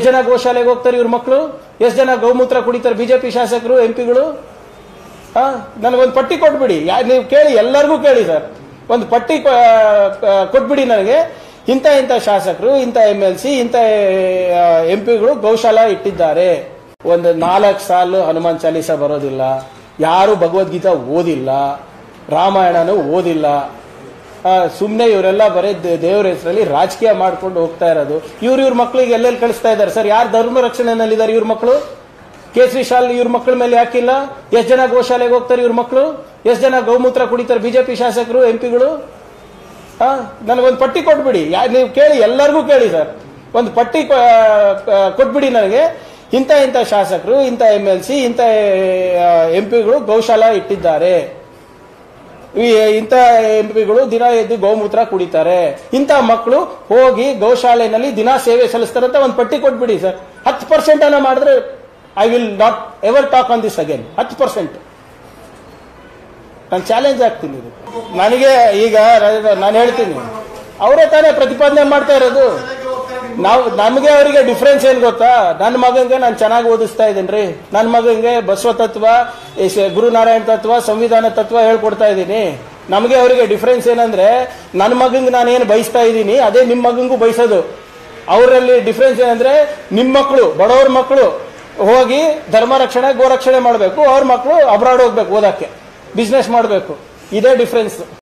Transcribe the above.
ಜನ ಗೋಶಾಲೆಗೆ ಹೋಗ್ತಾರೆ ಇವ್ರ ಮಕ್ಕಳು, ಎಷ್ಟು ಜನ ಗೋಮೂತ್ರ ಕುಡಿತಾರೆ ಬಿಜೆಪಿ ಶಾಸಕರು ಎಂಪಿಗಳು? ನನಗೊಂದು ಪಟ್ಟಿ ಕೊಟ್ಬಿಡಿ, ನೀವು ಕೇಳಿ, ಎಲ್ಲರಿಗೂ ಕೇಳಿ ಸರ್, ಒಂದು ಪಟ್ಟಿ ಕೊಟ್ಬಿಡಿ ನನಗೆ. ಇಂಥ ಶಾಸಕರು, ಇಂಥ MLC, ಇಂಥ ಎಂಪಿಗಳು ಗೋಶಾಲಾ ಇಟ್ಟಿದ್ದಾರೆ. ಒಂದು 4 ಸಾಲು ಹನುಮಾನ್ ಚಾಲೀಸ ಬರೋದಿಲ್ಲ, ಯಾರು ಭಗವದ್ಗೀತಾ ಓದಿಲ್ಲ, ರಾಮಾಯಣನೂ ಓದಿಲ್ಲ. ಸುಮ್ಮನೆ ಇವರೆಲ್ಲ ಬರೀ ದೇವರ ಹೆಸರಲ್ಲಿ ರಾಜಕೀಯ ಮಾಡ್ಕೊಂಡು ಹೋಗ್ತಾ ಇರೋದು. ಇವ್ರ ಮಕ್ಕಳಿಗೆ ಎಲ್ಲೆಲ್ಲಿ ಕಳಿಸ್ತಾ ಇದ್ದಾರೆ ಸರ್? ಯಾರು ಧರ್ಮ ರಕ್ಷಣೆನಲ್ಲಿದ್ದಾರೆ ಇವ್ರ ಮಕ್ಕಳು? ಕೇಸರಿ ಶಾಲ್ ಇವ್ರ ಮಕ್ಕಳ ಮೇಲೆ ಯಾಕಿಲ್ಲ? ಎಷ್ಟು ಜನ ಗೋಶಾಲೆಗೆ ಹೋಗ್ತಾರೆ ಇವ್ರ ಮಕ್ಕಳು? ಎಷ್ಟು ಜನ ಗೋಮೂತ್ರ ಕುಡಿತಾರೆ ಬಿಜೆಪಿ ಶಾಸಕರು ಎಂಪಿಗಳು? ನನಗೊಂದು ಪಟ್ಟಿ ಕೊಟ್ಬಿಡಿ, ನೀವು ಕೇಳಿ, ಎಲ್ಲರಿಗೂ ಕೇಳಿ ಸರ್, ಒಂದು ಪಟ್ಟಿ ಕೊಟ್ಬಿಡಿ ನನಗೆ. ಇಂಥ ಶಾಸಕರು, ಇಂಥ MLC, ಇಂಥ ಎಂಪಿಗಳು ಗೋಶಾಲಾ ಇಟ್ಟಿದ್ದಾರೆ. ಇಂಥ ಎಂಪಿಗಳು ದಿನ ಎದ್ದು ಗೋಮೂತ್ರ ಕುಡಿತಾರೆ. ಇಂಥ ಮಕ್ಕಳು ಹೋಗಿ ಗೋಶಾಲೆನಲ್ಲಿ ದಿನ ಸೇವೆ ಸಲ್ಲಿಸ್ತಾರಂತ ಒಂದು ಪಟ್ಟಿ ಕೊಟ್ಬಿಡಿ ಸರ್. 10% ಅನ್ನ ಮಾಡಿದ್ರೆ I will not ever talk on this again. 10% ನಾನು ಚಾಲೆಂಜ್ ಆಗ್ತೀನಿ. ನನಗೆ ಈಗ ನಾನು ಹೇಳ್ತೀನಿ, ಅವರೇ ತಾನೇ ಪ್ರತಿಪಾದನೆ ಮಾಡ್ತಾ ಇರೋದು. ನಮಗೆ ಅವರಿಗೆ ಡಿಫ್ರೆನ್ಸ್ ಏನ್ ಗೊತ್ತಾ? ನನ್ನ ಮಗಂಗೆ ನಾನು ಚೆನ್ನಾಗಿ ಓದಿಸ್ತಾ ಇದ್ದೀನಿ, ನನ್ನ ಮಗಂಗೆ ಬಸವ ತತ್ವ, ಗುರುನಾರಾಯಣ ತತ್ವ, ಸಂವಿಧಾನ ತತ್ವ ಹೇಳ್ಕೊಡ್ತಾ ಇದ್ದೀನಿ. ನಮಗೆ ಅವರಿಗೆ ಡಿಫ್ರೆನ್ಸ್ ಏನಂದ್ರೆ, ನನ್ನ ಮಗಂಗೆ ನಾನೇನು ಬಯಸ್ತಾ ಇದ್ದೀನಿ ಅದೇ ನಿಮ್ಮ ಮಗಂಗೂ ಬಯಸೋದು. ಅವರಲ್ಲಿ ಡಿಫ್ರೆನ್ಸ್ ಏನಂದ್ರೆ, ನಿಮ್ಮ ಮಕ್ಕಳು, ಬಡವ್ರ ಮಕ್ಕಳು ಹೋಗಿ ಧರ್ಮ ರಕ್ಷಣೆ ಗೋರಕ್ಷಣೆ ಮಾಡಬೇಕು, ಅವ್ರ ಮಕ್ಕಳು ಅಬ್ರಾಡ್ ಹೋಗ್ಬೇಕು ಓದಕ್ಕೆ, ಬಿಸ್ನೆಸ್ ಮಾಡಬೇಕು. ಇದೇ ಡಿಫ್ರೆನ್ಸ್.